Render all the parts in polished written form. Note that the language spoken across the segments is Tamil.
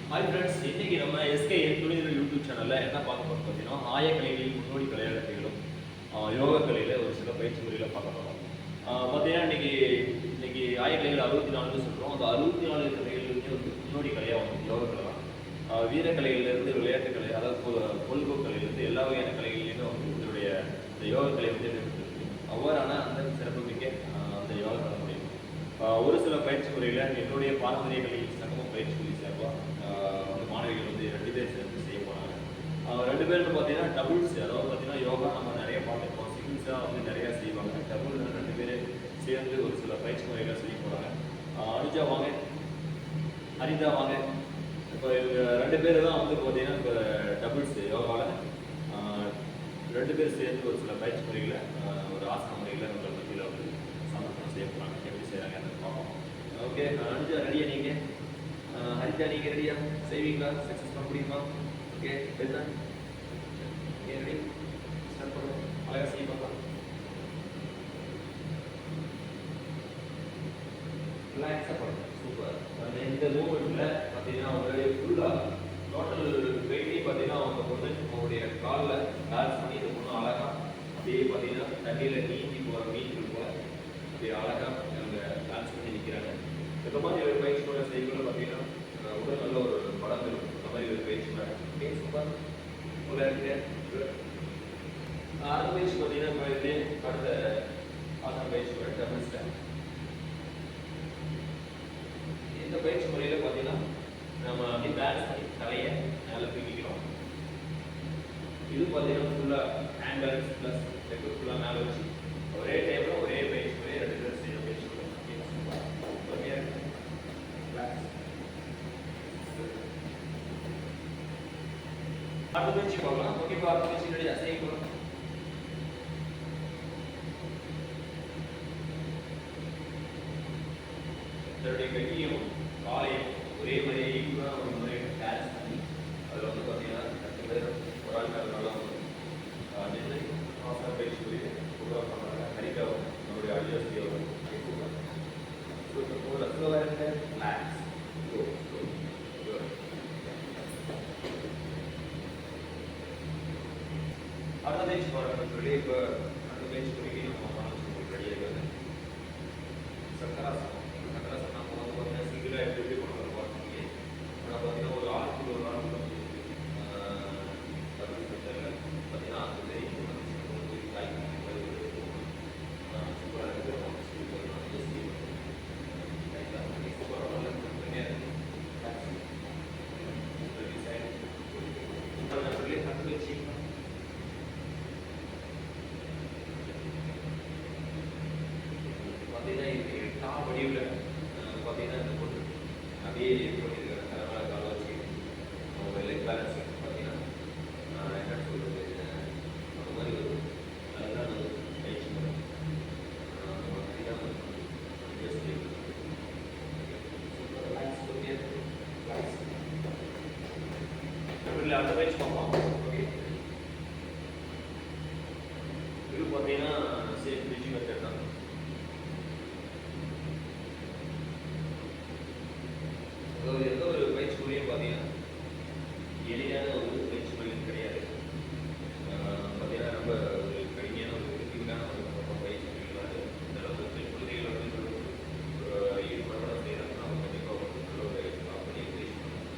ஹாய் ஃப்ரெண்ட்ஸ், இன்னைக்கு நம்ம எஸ்கேஎன் துணிதல் யூடியூப் சேனலில் என்ன பார்க்க போகிறோம் பார்த்தீங்கன்னா, ஆயக்கலைகளில் முன்னோடி கலையாளர்களும் யோகா கலையில் ஒரு சில பயிற்சி முறையில் பார்க்க போகிறோம். பார்த்தீங்கன்னா இன்னைக்கு ஆயக்கலைகள் 64 சொல்கிறோம். அந்த 64 கலைகளுமே வந்து முன்னோடி கலையாக வந்து யோகா கலை தான். வீரக்கலையிலேருந்து விளையாட்டுக்கலை, அதாவது பொழுதுபோக்கு கலையிலேருந்து எல்லா வகையான கலைகளிலுமே வந்து இதனுடைய இந்த யோகா கலை வந்து இடம்பெற்றிருக்கு. அவ்வாறான அந்த சிறப்புமிக்க அந்த யோகா கலை முடியும். ஒரு சில பயிற்சி முறையில் என்னுடைய பாரம்பரிய கலை சங்கம பயிற்சி முறை சார்பாக வந்து மாணவிகள் வந்து 2 பேர் சேர்ந்து செய்ய போனாங்க. 2 பேருக்கு பார்த்தீங்கன்னா டபுள்ஸ், அதாவது பார்த்தீங்கன்னா யோகா நம்ம நிறைய பார்த்துருப்போம், சிங்கிள்ஸாக வந்து நிறையா செய்வாங்க. டபுள் 2 பேர் சேர்ந்து ஒரு சில பயிற்சி முறைகளை செய்ய போகிறாங்க. அனுஜா வாங்க, ஹரிதா வாங்க. இப்போ இவங்க 2 பேர் தான் வந்து பார்த்தீங்கன்னா இப்போ டபுள்ஸ் யோகாவில் 2 பேர் சேர்ந்து ஒரு சில பயிற்சி முறைகளை ஒரு ஆசன முறைகளை நம்ம மத்தியில் வந்து சமர்ப்பணம் செய்ய போகிறாங்க. எப்படி செய்கிறாங்க பார்ப்போம். ஓகே, அனுஜா ரெடியா? நீங்கள் ஹரிதா நீங்கள் ரெடியா? செய்வீங்களா? சக்ஸஸ் பண்ண முடியுமா? ஓகே, வெல்தான். ஓகே, ரெடி, ஸ்டார்ட் பண்ணுவோம். அழகாக செய்ய பார்க்கலாம். ரிலாக்ஸாக பண்ணுங்க. சூப்பர். அந்த இந்த மூமெண்ட்டில் பார்த்தீங்கன்னா அவங்க ஃபுல்லாக டோட்டல் வெயிட்டே பார்த்தீங்கன்னா அவங்க வந்து அவங்களுடைய காலில் பேலன்ஸ் பண்ணி இந்த பொண்ணு அழகாக அப்படியே பார்த்தீங்கன்னா தண்ணியில் நீந்தி போகிற மீன்கள் போல அப்படியே அழகாக அவங்க பேலன்ஸ் பண்ணி நிற்கிறாங்க. இந்த மாதிரி ஒரு பயிற்சி முறை செய்யணும் பார்த்தீங்கன்னா உடல் நல்ல ஒரு படம் இருக்கும். இந்த மாதிரி ஒரு பயிற்சி முறை. Okay, super. உள்ள இருக்கு. அடுத்த பயிற்சி பார்த்தீங்கன்னா அடுத்த ஆசன பயிற்சி முறை டபுள் ஸ்டாண்ட். இந்த பயிற்சி முறையில் பார்த்தீங்கன்னா நம்ம அப்படியே பேலன்ஸ் பண்ணி தலையை மேலே தூக்கிக்கிறோம். இது பார்த்தீங்கன்னா ஃபுல்லாக ஹேண்ட் பேலன்ஸ் ப்ளஸ் லெக் ஃபுல்லாக மேலே வச்சு ஒரே டைமில் ஒரே பயிற்சி முறை 2 பேர் செய்ய பயிற்சி முறை. அடுத்த பயிற்சி பார்க்கலாம். ஓகேப்பா, அடுத்த பயிற்சி ரெடி செய்யணும். தன்னுடைய கையையும் காலையும் ஒரே மாதிரி ஈக்குவலாக ஒரு முறை பேலன்ஸ் பண்ணி அதில் வந்து பார்த்தீங்கன்னா 2 பேர் ஒரு ஆள் மேலே நல்லா நின்று ஆசன பயிற்சி புரியுது சூப்பராக பண்ணுறாங்க. ஹரிகாவும் நம்மளுடைய அடியாசியாவும் சூப்பர் ஸ்லோவாக இருக்க ரிலாக்ஸ். அடுத்த பயிற்சி பாருங்க சொல்லி இப்போ அடுத்த பயிற்சி குறிக்கி நம்ம மனசு ரெடியாக இருக்குது. சக்கராசனம். சக்கராசனம் நம்ம வந்து பார்த்தீங்கன்னா சிங்கிளாக எப்படி கொண்டு வர பார்த்தீங்க. ஆனால் பார்த்தீங்கன்னா ஒரு ஆளுக்கு ஒரு நாள் பார்த்தீங்கன்னா அது சரி சூப்பராக இருக்குது. பார்த்தீங்கன்னா இது டாப் வடிவில் பார்த்தீங்கன்னா இந்த பொண்ணு அப்படியே பண்ணியிருக்காங்க. தலைமையில கால வச்சு அவங்க லெக் பேலன்ஸ் பார்த்தீங்கன்னா என்ன சொல்கிறது, அந்த மாதிரி ஒரு அதுதான் ஒரு பயிற்சி முறை. அந்த பயிற்சி பார்ப்போம். ஓகே, இது பார்த்தீங்கன்னா சேம் பிஜி மெத்தட் தான். அதாவது எந்த ஒரு பயிற்சி முறையும் பார்த்தீங்கன்னா எளிதான ஒரு பயிற்சி முறையும் கிடையாது. பார்த்தீங்கன்னா ரொம்ப ஒரு கடுமையான ஒரு கிரிட்டிக்கலான ஒரு பயிற்சி முறைகள் அது இந்த அளவுக்கு குழந்தைகள் வந்து ஒரு ஈடுபாடோட செய்கிறாங்க. நம்ம கண்டிப்பாக வந்து நல்ல ஒரு பண்ணி பயிற்சி பண்ணுவோம்.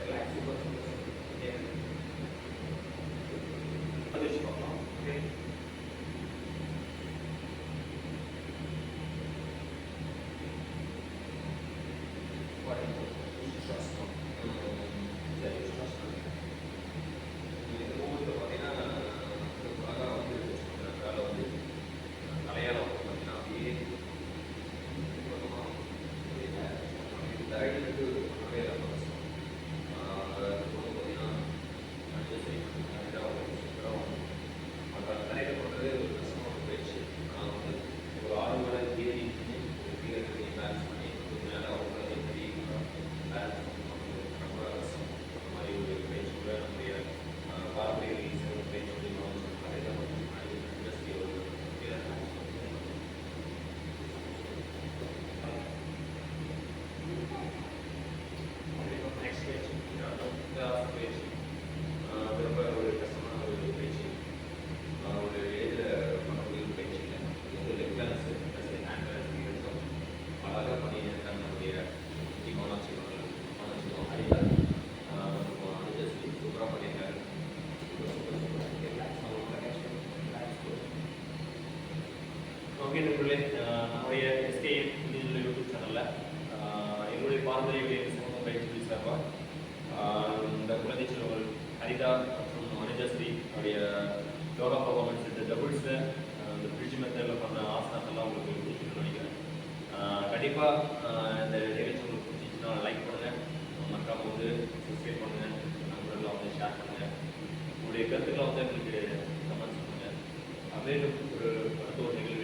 ரிலாக்ஸ். இந்த குழந்தை செல்வங்கள் ஹரிதா மற்றும் அனுஜஸ்ரீ உடைய யோகா பர்ஃபார்மன்ஸ் இந்த டபுள்ஸில் இந்த பிரிட்ஜ் மெத்தடில் பண்ண ஆசனாஸ் எல்லாம் உங்களுக்கு பிடிச்சிருக்குன்னு நினைக்கிறேன். கண்டிப்பாக இந்த நிகழ்ச்சி உங்களுக்கு பிடிச்சிச்சுன்னா லைக் பண்ணுங்கள், மறக்காம வந்து சப்ஸ்கிரைப் பண்ணுங்கள், நண்பர்கள்லாம் வந்து ஷேர் பண்ணுங்கள், உங்களுடைய கருத்துக்களை வந்து எங்களுக்கு கமெண்ட்ஸ் பண்ணுங்கள். மேலும் ஒரு அடுத்த ஒரு நிகழ்ச்சி